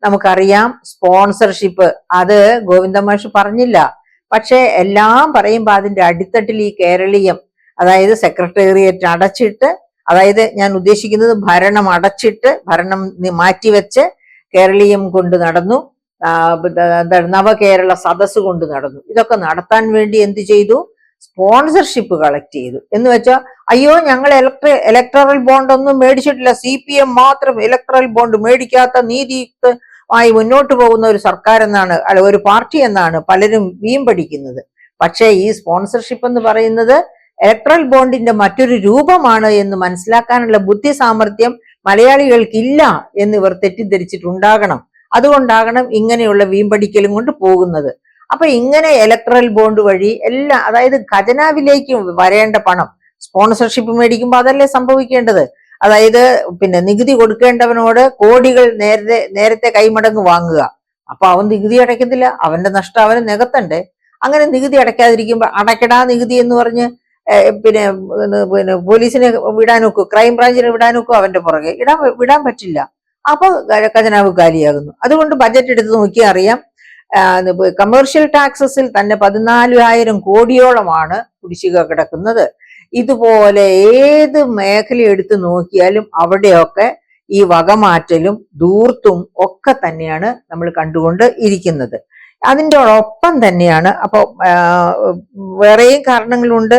നമുക്കറിയാം. സ്പോൺസർഷിപ്പ് അത് ഗോവിന്ദമാഷ് പറഞ്ഞില്ല. പക്ഷെ എല്ലാം പറയുമ്പോ അതിന്റെ അടിത്തട്ടിൽ ഈ കേരളീയം, അതായത് സെക്രട്ടേറിയറ്റ് അടച്ചിട്ട്, അതായത് ഞാൻ ഉദ്ദേശിക്കുന്നത് ഭരണം അടച്ചിട്ട്, ഭരണം മാറ്റിവെച്ച് കേരളീയം കൊണ്ട് നടന്നു, നവകേരള സദസ് കൊണ്ട് നടന്നു. ഇതൊക്കെ നടത്താൻ വേണ്ടി എന്ത് ചെയ്തു? സ്പോൺസർഷിപ്പ് കളക്ട് ചെയ്തു. എന്ന് വെച്ചാൽ അയ്യോ ഞങ്ങൾ ഇലക്ട്രൽ ബോണ്ട് ഒന്നും മേടിച്ചിട്ടില്ല, CPM മാത്രം ഇലക്ട്രൽ ബോണ്ട് മേടിക്കാത്ത നീതിയുക്തമായി മുന്നോട്ട് പോകുന്ന ഒരു സർക്കാർ എന്നാണ്, ഒരു പാർട്ടി എന്നാണ് പലരും വീമ്പടിക്കുന്നത്. പക്ഷേ ഈ സ്പോൺസർഷിപ്പ് എന്ന് പറയുന്നത് ഇലക്ട്രൽ ബോണ്ടിന്റെ മറ്റൊരു രൂപമാണ് എന്ന് മനസ്സിലാക്കാനുള്ള ബുദ്ധി സാമർഥ്യം മലയാളികൾക്കില്ല എന്ന് ഇവർ തെറ്റിദ്ധരിച്ചിട്ടുണ്ടാകണം. അതുകൊണ്ടാകണം ഇങ്ങനെയുള്ള വീമ്പടിക്കലും കൊണ്ട് പോകുന്നത്. അപ്പൊ ഇങ്ങനെ ഇലക്ട്രൽ ബോണ്ട് വഴി എല്ലാം, അതായത് ഖജനാവിലേക്ക് വരേണ്ട പണം സ്പോൺസർഷിപ്പ് മേടിക്കുമ്പോൾ അതല്ലേ സംഭവിക്കേണ്ടത്. അതായത് പിന്നെ നികുതി കൊടുക്കേണ്ടവനോട് കോടികൾ നേരത്തെ കൈമടങ്ങ് വാങ്ങുക. അപ്പൊ അവൻ നികുതി അടയ്ക്കത്തില്ല, അവന്റെ നഷ്ടം അവന് നികത്തണ്ടേ. അങ്ങനെ നികുതി അടയ്ക്കാതിരിക്കുമ്പോൾ അടയ്ക്കടാ നികുതി എന്ന് പറഞ്ഞ് പിന്നെ പോലീസിനെ വിടാനൊക്കും, ക്രൈംബ്രാഞ്ചിനെ വിടാനൊക്കും അവന്റെ പുറകെ വിടാൻ പറ്റില്ല. അപ്പൊ ഖജനാവ് കാലിയാകുന്നു. അതുകൊണ്ട് ബജറ്റ് എടുത്ത് നോക്കിയാൽ അറിയാം, കമേഴ്ഷ്യൽ ടാക്സസിൽ തന്നെ 14,000 കോടിയോളമാണ് കുടിശ്ശിക കിടക്കുന്നത്. ഇതുപോലെ ഏത് മേഖല എടുത്ത് നോക്കിയാലും അവിടെയൊക്കെ ഈ വകമാറ്റലും ധൂർത്തും ഒക്കെ തന്നെയാണ് നമ്മൾ കണ്ടുകൊണ്ട് ഇരിക്കുന്നത്. അതിൻ്റെ ഒപ്പം തന്നെയാണ് അപ്പൊ വേറെയും കാരണങ്ങളുണ്ട്.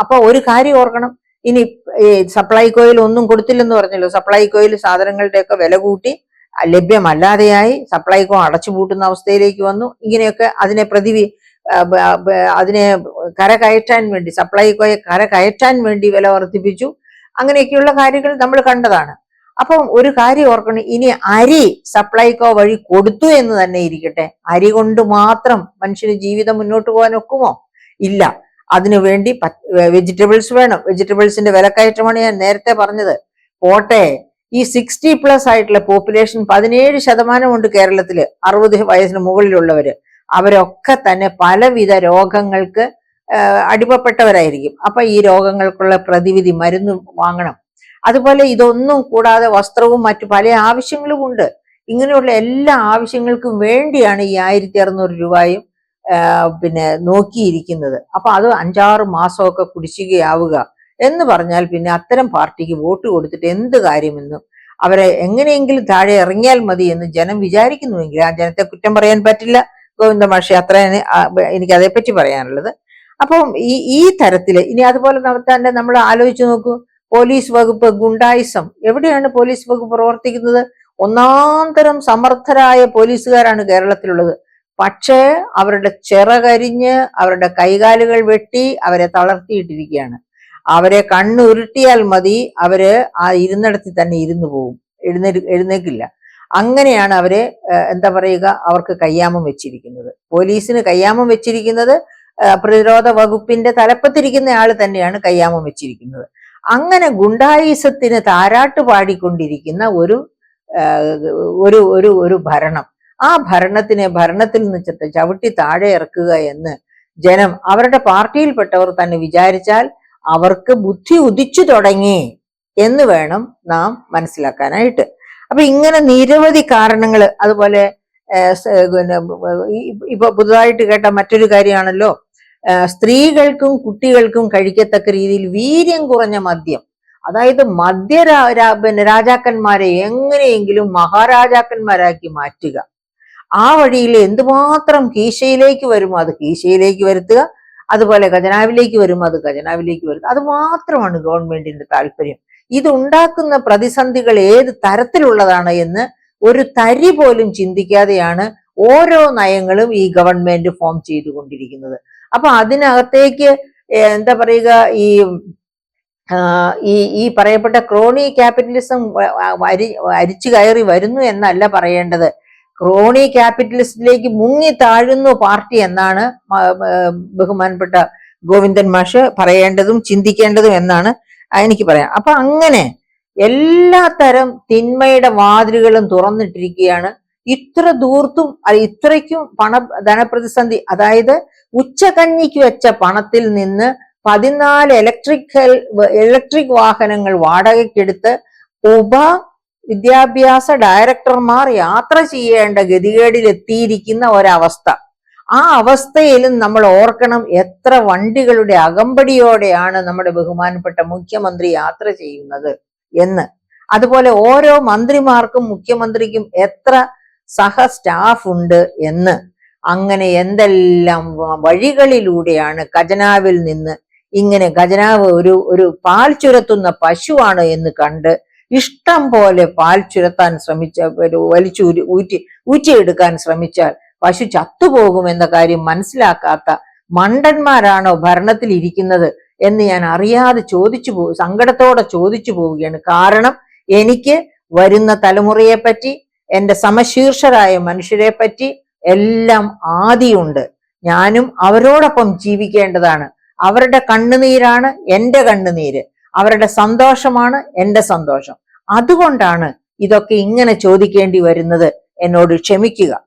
അപ്പൊ ഒരു കാര്യം ഓർക്കണം, ഇനി സപ്ലൈകോയിൽ ഒന്നും കൊടുത്തില്ലെന്ന് പറഞ്ഞല്ലോ. സപ്ലൈകോയിൽ സാധനങ്ങളുടെയൊക്കെ വില കൂട്ടി, ലഭ്യമല്ലാതെയായി, സപ്ലൈകോ അടച്ചുപൂട്ടുന്ന അവസ്ഥയിലേക്ക് വന്നു. ഇങ്ങനെയൊക്കെ അതിനെ കരകയറ്റാൻ വേണ്ടി, സപ്ലൈകോയെ കരകയറ്റാൻ വേണ്ടി വില വർദ്ധിപ്പിച്ചു. അങ്ങനെയൊക്കെയുള്ള കാര്യങ്ങൾ നമ്മൾ കണ്ടതാണ്. അപ്പം ഒരു കാര്യം ഓർക്കണം, ഇനി അരി സപ്ലൈകോ വഴി കൊടുത്തു എന്ന് തന്നെ ഇരിക്കട്ടെ, അരി കൊണ്ട് മാത്രം മനുഷ്യന് ജീവിതം മുന്നോട്ട് പോകാൻ ഒക്കുമോ? ഇല്ല. അതിനുവേണ്ടി വെജിറ്റബിൾസ് വേണം. വെജിറ്റബിൾസിന്റെ വിലക്കയറ്റമാണ് ഞാൻ നേരത്തെ പറഞ്ഞത്. പോട്ടെ, ഈ 60+ ആയിട്ടുള്ള പോപ്പുലേഷൻ 17% ഉണ്ട് കേരളത്തില്, 60 വയസ്സിന് മുകളിലുള്ളവര്. അവരൊക്കെ തന്നെ പലവിധ രോഗങ്ങൾക്ക് അടിമപ്പെട്ടവരായിരിക്കും. അപ്പൊ ഈ രോഗങ്ങൾക്കുള്ള പ്രതിവിധി മരുന്ന് വാങ്ങണം. അതുപോലെ ഇതൊന്നും കൂടാതെ വസ്ത്രവും മറ്റു പല ആവശ്യങ്ങളും ഉണ്ട്. ഇങ്ങനെയുള്ള എല്ലാ ആവശ്യങ്ങൾക്കും വേണ്ടിയാണ് ഈ 1600 രൂപയും പിന്നെ നോക്കിയിരിക്കുന്നത്. അപ്പൊ അത് 5-6 മാസമൊക്കെ കുടിശ്ശികയാവുക എന്ന് പറഞ്ഞാൽ പിന്നെ അത്തരം പാർട്ടിക്ക് വോട്ട് കൊടുത്തിട്ട് എന്ത് കാര്യമെന്നും, അവരെ എങ്ങനെയെങ്കിലും താഴെ ഇറങ്ങിയാൽ മതി എന്ന് ജനം വിചാരിക്കുന്നുവെങ്കിൽ ആ ജനത്തെ കുറ്റം പറയാൻ പറ്റില്ല. ഗോവിന്ദമാഷി അത്ര എനിക്ക് അതേപ്പറ്റി പറയാനുള്ളത്. അപ്പം ഈ തരത്തില് ഇനി അതുപോലെ തന്നെ നമ്മൾ ആലോചിച്ച് നോക്കൂ, പോലീസ് വകുപ്പ് ഗുണ്ടായിസം. എവിടെയാണ് പോലീസ് വകുപ്പ് പ്രവർത്തിക്കുന്നത്? ഒന്നാം തരം സമർത്ഥരായ പോലീസുകാരാണ് കേരളത്തിലുള്ളത്. പക്ഷേ അവരുടെ ചിറകരിഞ്ഞ്, അവരുടെ കൈകാലുകൾ വെട്ടി അവരെ തളർത്തിയിട്ടിരിക്കുകയാണ്. അവരെ കണ്ണുരുട്ടിയാൽ മതി, അവര് ആ ഇരുന്നിടത്തിൽ തന്നെ ഇരുന്നു പോകും, എഴുന്നേക്കില്ല. അങ്ങനെയാണ് അവരെ എന്താ പറയുക, അവർക്ക് കയ്യാമം വെച്ചിരിക്കുന്നത്. പോലീസിന് കയ്യാമം വെച്ചിരിക്കുന്നത് പ്രതിരോധ വകുപ്പിന്റെ തലപ്പത്തിരിക്കുന്ന ആള് തന്നെയാണ് കയ്യാമം വെച്ചിരിക്കുന്നത്. അങ്ങനെ ഗുണ്ടായിസത്തിന് താരാട്ട് പാടിക്കൊണ്ടിരിക്കുന്ന ഒരു ഭരണം, ആ ഭരണത്തിൽ നിന്ന് ചവിട്ടി താഴെ ഇറക്കുക എന്ന് ജനം, അവരുടെ പാർട്ടിയിൽപ്പെട്ടവർ തന്നെ വിചാരിച്ചാൽ അവർക്ക് ബുദ്ധി ഉദിച്ചു തുടങ്ങി എന്ന് വേണം നാം മനസ്സിലാക്കാനായിട്ട്. അപ്പൊ ഇങ്ങനെ നിരവധി കാരണങ്ങൾ. അതുപോലെ ഇപ്പൊ പുതുതായിട്ട് കേട്ട മറ്റൊരു കാര്യമാണല്ലോ, സ്ത്രീകൾക്കും കുട്ടികൾക്കും കഴിക്കത്തക്ക രീതിയിൽ വീര്യം കുറഞ്ഞ മദ്യം. അതായത് രാജാക്കന്മാരെ എങ്ങനെയെങ്കിലും മഹാരാജാക്കന്മാരാക്കി മാറ്റുക. ആ വഴിയിൽ എന്തുമാത്രം കീശയിലേക്ക് വരുമോ അത് കീശയിലേക്ക് വരുത്തുക, അതുപോലെ ഖജനാവിലേക്ക് വരുമോ അത് ഖജനാവിലേക്ക് വരുത്തുക. അത് മാത്രമാണ് ഗവൺമെന്റിന്റെ താല്പര്യം. ഇതുണ്ടാക്കുന്ന പ്രതിസന്ധികൾ ഏത് തരത്തിലുള്ളതാണ് എന്ന് ഒരു തരി പോലും ചിന്തിക്കാതെയാണ് ഓരോ നയങ്ങളും ഈ ഗവൺമെന്റ് ഫോം ചെയ്തുകൊണ്ടിരിക്കുന്നത്. അപ്പൊ അതിനകത്തേക്ക് എന്താ പറയുക, ഈ പറയപ്പെട്ട ക്രോണി ക്യാപിറ്റലിസം അരിച്ചു കയറി വരുന്നു എന്നല്ല പറയേണ്ടത്. ക്രോണി ക്യാപിറ്റലിസത്തിലേക്ക് മുങ്ങി താഴുന്നു പാർട്ടി എന്നാണ് ബഹുമാനപ്പെട്ട ഗോവിന്ദൻ മാഷ് പറയേണ്ടതും ചിന്തിക്കേണ്ടതും എന്നാണ് എനിക്ക് പറയാം. അപ്പൊ അങ്ങനെ എല്ലാ തരം തിന്മയുടെ വാതിലുകളും തുറന്നിട്ടിരിക്കുകയാണ്. ഇത്ര ദൂർത്തും ഇത്രയ്ക്കും ധനപ്രതിസന്ധി, അതായത് ഉച്ചകഞ്ഞിക്ക് വെച്ച പണത്തിൽ നിന്ന് 14 ഇലക്ട്രിക് വാഹനങ്ങൾ വാടകയ്ക്കെടുത്ത് വിദ്യാഭ്യാസ ഡയറക്ടർമാർ യാത്ര ചെയ്യേണ്ട ഗതികേടിലെത്തിയിരിക്കുന്ന ഒരവസ്ഥ. ആ അവസ്ഥയിലും നമ്മൾ ഓർക്കണം, എത്ര വണ്ടികളുടെ അകമ്പടിയോടെയാണ് നമ്മുടെ ബഹുമാനപ്പെട്ട മുഖ്യമന്ത്രി യാത്ര ചെയ്യുന്നത് എന്ന്. അതുപോലെ ഓരോ മന്ത്രിമാർക്കും മുഖ്യമന്ത്രിക്കും എത്ര സ്റ്റാഫ് ഉണ്ട് എന്ന്. അങ്ങനെ എന്തെല്ലാം വഴികളിലൂടെയാണ് ഖജനാവിൽ നിന്ന് ഇങ്ങനെ ഖജനാവ് ഒരു പാൽ ചുരത്തുന്ന പശുവാണ് എന്ന് കണ്ട് ഇഷ്ടം പോലെ പാൽ ചുരത്താൻ ശ്രമിച്ച ഊറ്റിയെടുക്കാൻ ശ്രമിച്ചാൽ പശു ചത്തുപോകുമെന്ന കാര്യം മനസ്സിലാക്കാത്ത മണ്ടന്മാരാണോ ഭരണത്തിൽ ഇരിക്കുന്നത് എന്ന് ഞാൻ അറിയാതെ സങ്കടത്തോടെ ചോദിച്ചു പോവുകയാണ്. കാരണം എനിക്ക് വരുന്ന തലമുറയെ പറ്റി, എന്റെ സമശീർഷരായ മനുഷ്യരെ പറ്റി എല്ലാം ആദിയുണ്ട്. ഞാനും അവരോടൊപ്പം ജീവിക്കേണ്ടതാണ്. അവരുടെ കണ്ണുനീരാണ് എന്റെ കണ്ണുനീര്, അവരുടെ സന്തോഷമാണ് എന്റെ സന്തോഷം. അതുകൊണ്ടാണ് ഇതൊക്കെ ഇങ്ങനെ ചോദിക്കേണ്ടി വരുന്നത്. എന്നോട് ക്ഷമിക്കുക.